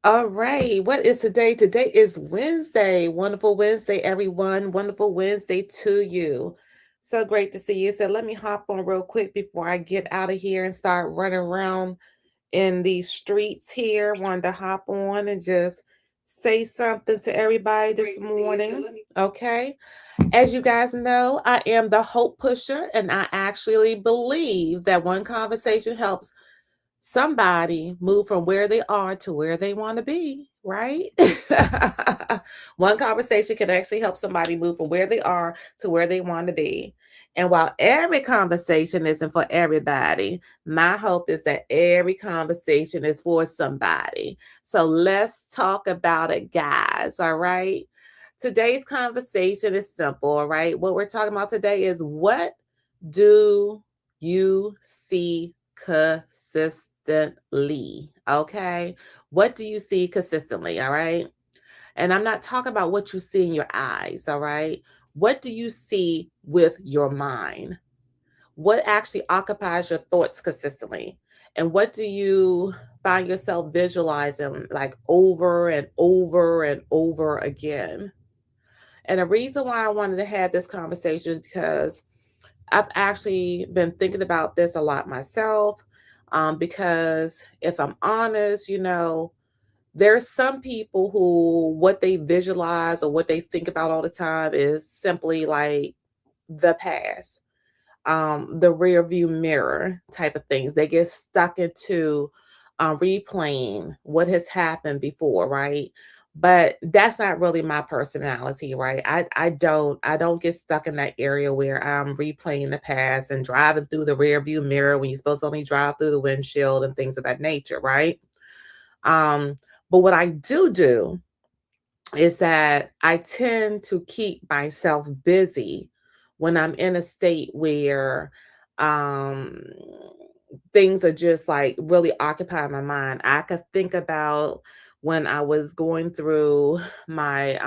All right. What is today? Today is Wednesday. Wonderful Wednesday, everyone. Wonderful Wednesday to you. So great to see you. So let me hop on real quick before I get out of here and start running around in these streets here. Wanted to hop on and just say something to everybody this morning. Okay. As you guys know, I am the hope pusher, and I actually believe that one conversation helps somebody move from where they are to where they want to be, right? One conversation can actually help somebody move from where they are to where they want to be. And while every conversation isn't for everybody, my hope is that every conversation is for somebody. So let's talk about it, guys. All right. Today's conversation is simple. All right. What we're talking about today is, what do you see consistently? Okay. What do you see consistently? All right. And I'm not talking about what you see in your eyes. All right. What do you see with your mind? What actually occupies your thoughts consistently? And what do you find yourself visualizing like over and over and over again? And the reason why I wanted to have this conversation is because I've actually been thinking about this a lot myself. Because if I'm honest, there's some people who what they visualize or what they think about all the time is simply like the past, the rear view mirror type of things. They get stuck into replaying what has happened before, right? But that's not really my personality, right? I don't get stuck in that area where I'm replaying the past and driving through the rear view mirror when you're supposed to only drive through the windshield and things of that nature, right? Um, but what I do is that I tend to keep myself busy when I'm in a state where um things are just like really occupying my mind. I could think about when I was going through my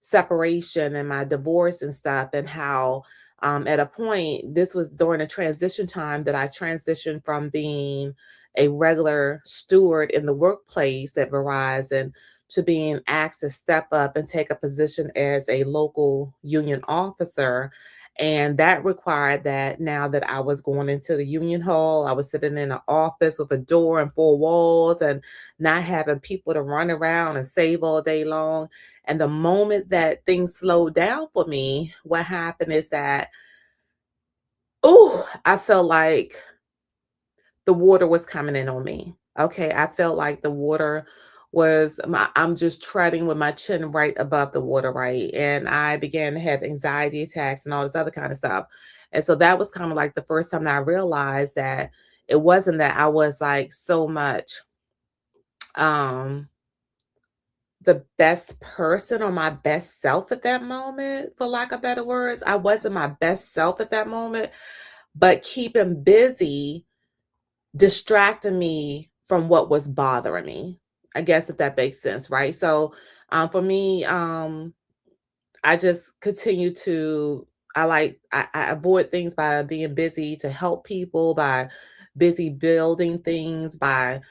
separation and my divorce and stuff, and how at a point, this was during a transition time that I transitioned from being a regular steward in the workplace at Verizon to being asked to step up and take a position as a local union officer. And that required that now that I was going into the union hall, I was sitting in an office with a door and four walls and not having people to run around and save all day long. And the moment that things slowed down for me, what happened is that, oh, I felt like the water was coming in on me. Okay. I felt like the water I'm just treading with my chin right above the water, right? And I began to have anxiety attacks and all this other kind of stuff. And so that was kind of like the first time that I realized that it wasn't that I was like so much um the best person or my best self at that moment, for lack of better words. I wasn't my best self at that moment, but keeping busy distracted me from what was bothering me. I guess if that makes sense, right? So for me, I just continue to I avoid things by being busy to help people, by busy building things, by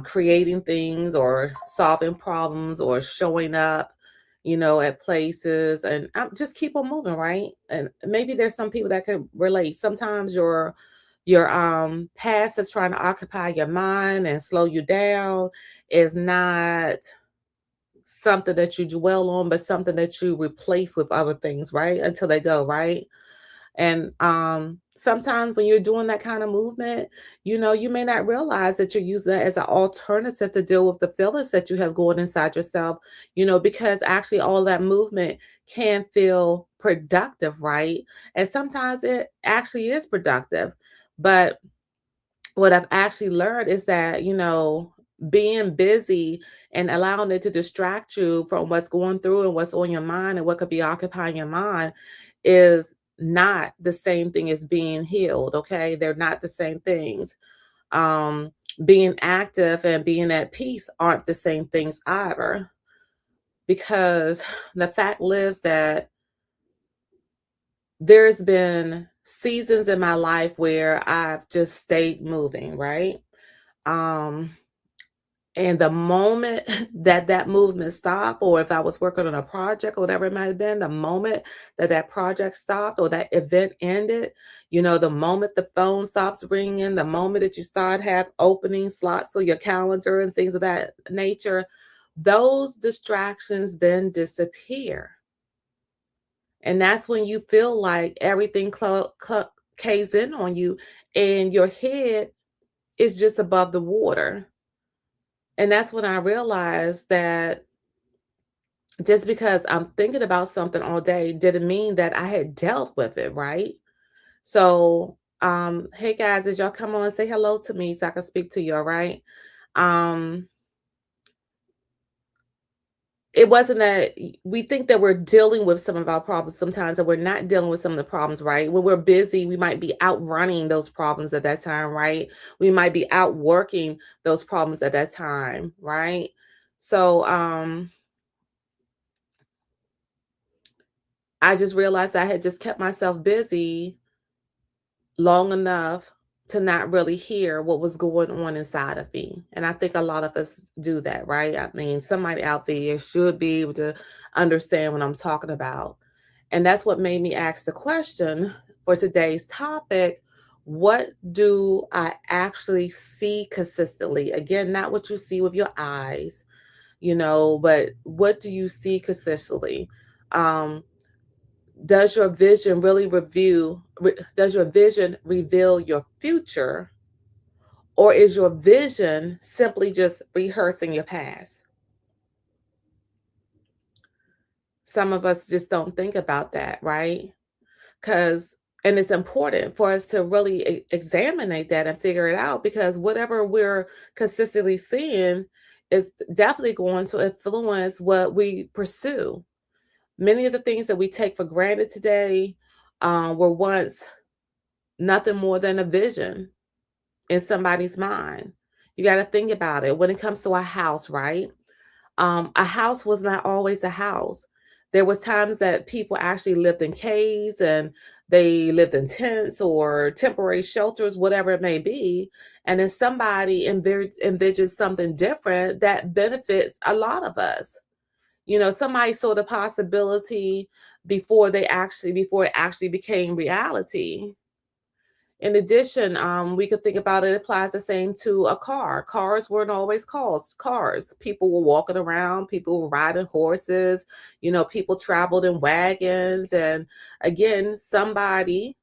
creating things or solving problems or showing up, at places, and just keep on moving, right? And maybe there's some people that could relate. Sometimes your past is trying to occupy your mind and slow you down is not something that you dwell on, but something that you replace with other things, right? Until they go, right? And sometimes when you're doing that kind of movement, you may not realize that you're using that as an alternative to deal with the feelings that you have going inside yourself, because actually all that movement can feel productive, right? And sometimes it actually is productive. But what I've actually learned is that, being busy and allowing it to distract you from what's going through and what's on your mind and what could be occupying your mind is not the same thing as being healed. Okay. They're not the same things. Um, Being active and being at peace aren't the same things either, because the fact lives that there's been seasons in my life where I've just stayed moving, right? Um, And the moment that that movement stopped, or if I was working on a project or whatever it might have been, the moment that that project stopped or that event ended, the moment the phone stops ringing, the moment that you start have opening slots for your calendar and things of that nature, those distractions then disappear. And that's when you feel like everything caves in on you and your head is just above the water. And that's when I realized that just because I'm thinking about something all day didn't mean that I had dealt with it, right? So, hey guys, as y'all come on, say hello to me so I can speak to you, all right? Um, it wasn't that we think that we're dealing with some of our problems sometimes, that we're not dealing with some of the problems, right? When we're busy, we might be outrunning those problems at that time, right? We might be outworking those problems at that time, right? So, I just realized I had just kept myself busy long enough to not really hear what was going on inside of me. And I think a lot of us do that, right? I mean, somebody out there should be able to understand what I'm talking about. And that's what made me ask the question for today's topic: what do I actually see consistently? Again, not what you see with your eyes, but what do you see consistently? Um, does your vision reveal your future, or is your vision simply just rehearsing your past? Some of us just don't think about that, right? Because and it's important for us to really examine that and figure it out, because whatever we're consistently seeing is definitely going to influence what we pursue. Many of the things that we take for granted today were once nothing more than a vision in somebody's mind. You got to think about it when it comes to a house, right? A house was not always a house. There was times that people actually lived in caves and they lived in tents or temporary shelters, whatever it may be. And then somebody envisions something different that benefits a lot of us. Somebody saw the possibility before it actually became reality. In addition, we could think about it applies the same to a car. Cars weren't always cars. People were walking around, people were riding horses, people traveled in wagons. And again, somebody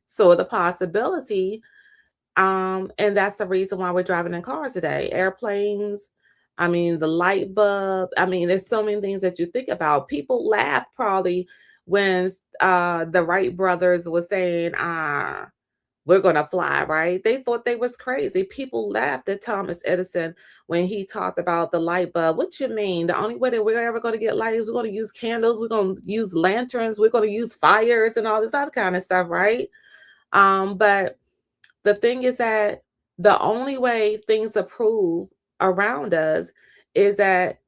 saw the possibility. And that's the reason why we're driving in cars today. Airplanes, I mean, the light bulb. I mean, there's so many things that you think about. People laughed probably when the Wright brothers was saying, we're gonna fly, right? They thought they was crazy. People laughed at Thomas Edison when he talked about the light bulb. What you mean? The only way that we're ever gonna get light is we're gonna use candles, we're gonna use lanterns, we're gonna use fires and all this other kind of stuff, right? But the thing is that the only way things improve around us is that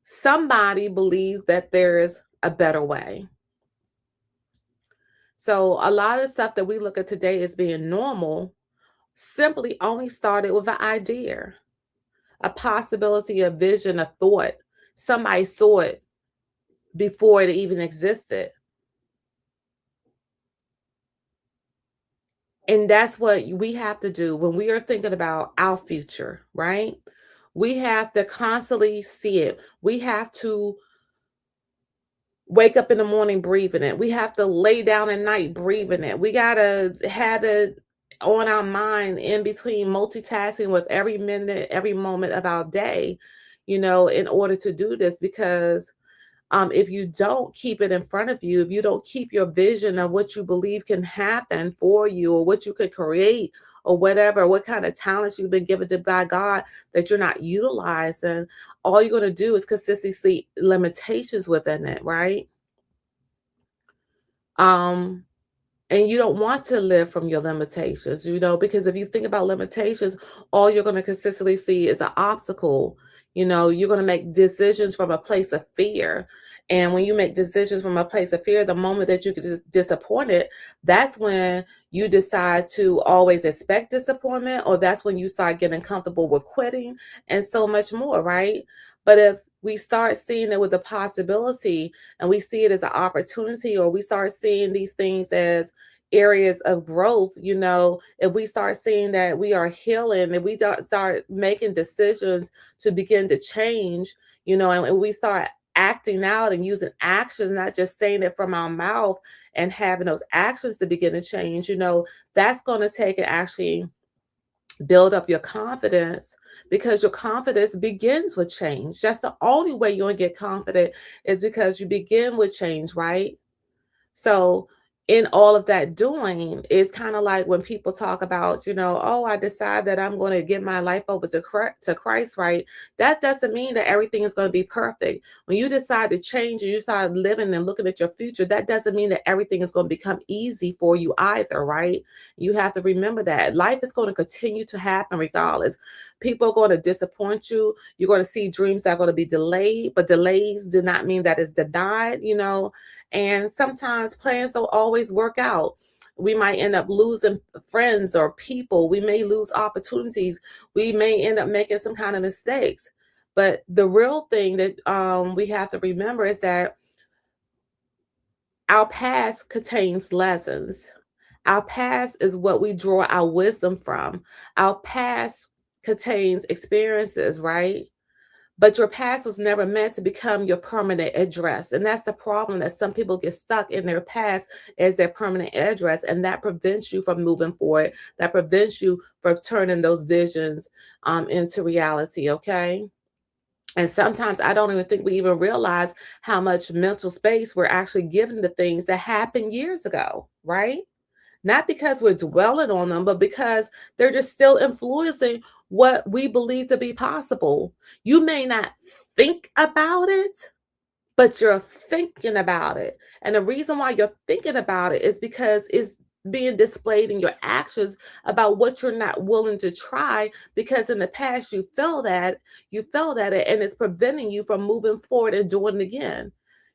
somebody believes that there's a better way. So a lot of stuff that we look at today as being normal simply only started with an idea, a possibility, a vision, a thought. Somebody saw it before it even existed. And that's what we have to do when we are thinking about our future, right? We have to constantly see it. We have to wake up in the morning breathing it. We have to lay down at night breathing it. We got to have it on our mind in between multitasking with every minute, every moment of our day, in order to do this. Because if you don't keep it in front of you, if you don't keep your vision of what you believe can happen for you or what you could create or whatever, what kind of talents you've been given to by God that you're not utilizing, all you're going to do is consistently see limitations within it, right? Um, and you don't want to live from your limitations, because if you think about limitations, all you're going to consistently see is an obstacle. You're going to make decisions from a place of fear. And when you make decisions from a place of fear, the moment that you get disappointed, that's when you decide to always expect disappointment, or that's when you start getting comfortable with quitting and so much more, right? But if we start seeing it with a possibility and we see it as an opportunity, or we start seeing these things as areas of growth, if we start seeing that we are healing, and we start making decisions to begin to change, and we start acting out and using actions, not just saying it from our mouth, and having those actions to begin to change, that's going to take and actually build up your confidence, because your confidence begins with change. That's the only way you're going to get confident, is because you begin with change, right? So in all of that doing, is kind of like when people talk about, oh, I decide that I'm going to give my life over to Christ, right? That doesn't mean that everything is going to be perfect. When you decide to change and you start living and looking at your future, that doesn't mean that everything is going to become easy for you either, right? You have to remember that life is going to continue to happen regardless. People are going to disappoint you. You're going to see dreams that are going to be delayed, but delays do not mean that it's denied. And sometimes plans don't always work out. We might end up losing friends or people. We may lose opportunities. We may end up making some kind of mistakes. But the real thing that we have to remember is that our past contains lessons. Our past is what we draw our wisdom from. Our past contains experiences, right? But your past was never meant to become your permanent address. And that's the problem, that some people get stuck in their past as their permanent address. And that prevents you from moving forward. That prevents you from turning those visions into reality. Okay. And sometimes I don't even think we even realize how much mental space we're actually giving to things that happened years ago, right? Not because we're dwelling on them, but because they're just still influencing what we believe to be possible. You may not think about it, but you're thinking about it. And the reason why you're thinking about it is because it's being displayed in your actions about what you're not willing to try, because in the past you felt at it, and it's preventing you from moving forward and doing it again.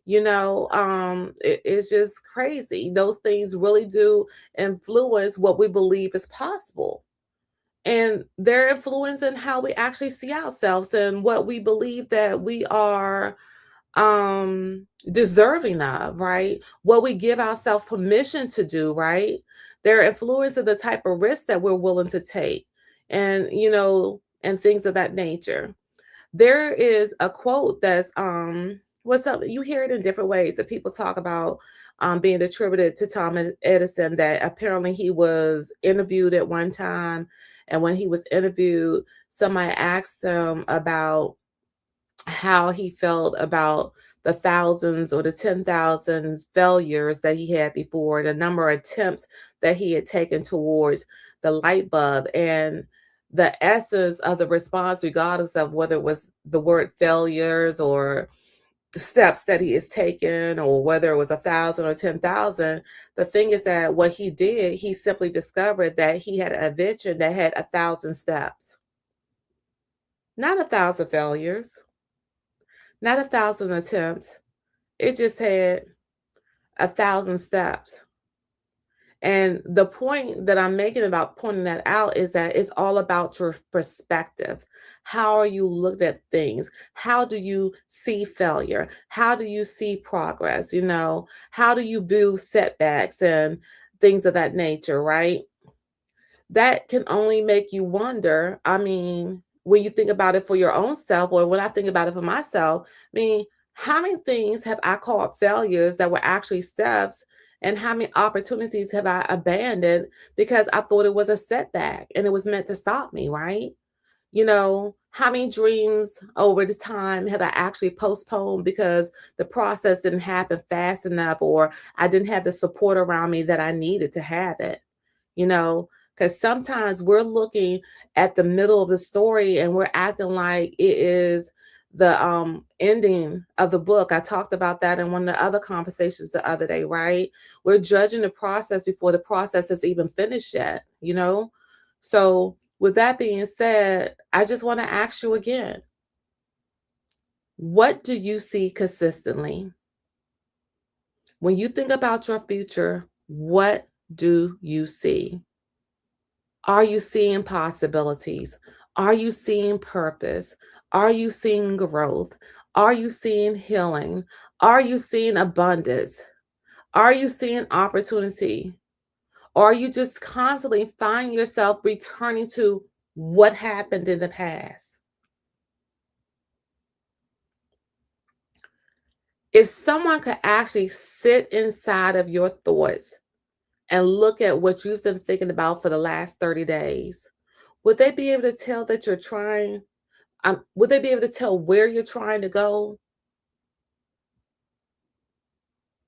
It's just crazy. Those things really do influence what we believe is possible, and they're influencing how we actually see ourselves and what we believe that we are deserving of, right? What we give ourselves permission to do, right? They're influencing the type of risks that we're willing to take, and and things of that nature. There is a quote that's what's up, you hear it in different ways, that people talk about being attributed to Thomas Edison, that apparently he was interviewed at one time, and when he was interviewed, somebody asked him about how he felt about the thousands or the 10,000 failures that he had before, the number of attempts that he had taken towards the light bulb. And the essence of the response, regardless of whether it was the word failures or steps that he has taken, or whether it was 1,000 or 10,000, the thing is that what he did, he simply discovered that he had a vision that had 1,000 steps, not 1,000 failures, not 1,000 attempts. It just had 1,000 steps. And the point that I'm making about pointing that out is that it's all about your perspective. How are you looking at things? How do you see failure? How do you see progress? How do you view setbacks and things of that nature, right? That can only make you wonder. I mean, when you think about it for your own self, or when I think about it for myself, I mean, how many things have I called failures that were actually steps? And how many opportunities have I abandoned because I thought it was a setback and it was meant to stop me, right? How many dreams over the time have I actually postponed because the process didn't happen fast enough, or I didn't have the support around me that I needed to have it? you know, because sometimes we're looking at the middle of the story and we're acting like it is the ending of the book. I talked about that in one of the other conversations the other day, right? We're judging the process before the process is even finished yet. So, with that being said, I just want to ask you again, what do you see consistently? When you think about your future, what do you see? Are you seeing possibilities? Are you seeing purpose? Are you seeing growth? Are you seeing healing? Are you seeing abundance? Are you seeing opportunity? Or are you just constantly find yourself returning to what happened in the past? If someone could actually sit inside of your thoughts and look at what you've been thinking about for the last 30 days, would they be able to tell that you're trying? Would they be able to tell where you're trying to go?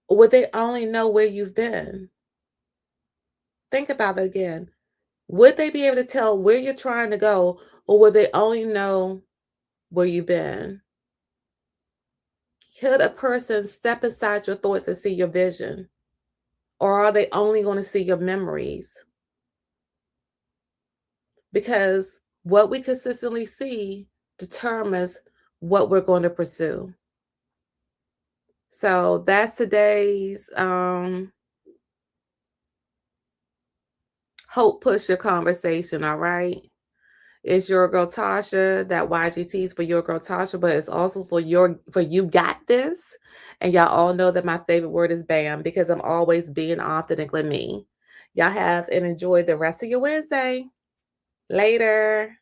Or would they only know where you've been? Think about it again. Would they be able to tell where you're trying to go, or would they only know where you've been? Could a person step inside your thoughts and see your vision? Or are they only going to see your memories? Because what we consistently see determines what we're going to pursue. So that's today's hope push your conversation, all right? It's your girl Tasha. That YGT is for your girl Tasha, but it's also for you got this. And y'all all know that my favorite word is BAM because I'm always being authentically me. Y'all have and enjoy the rest of your Wednesday. Later.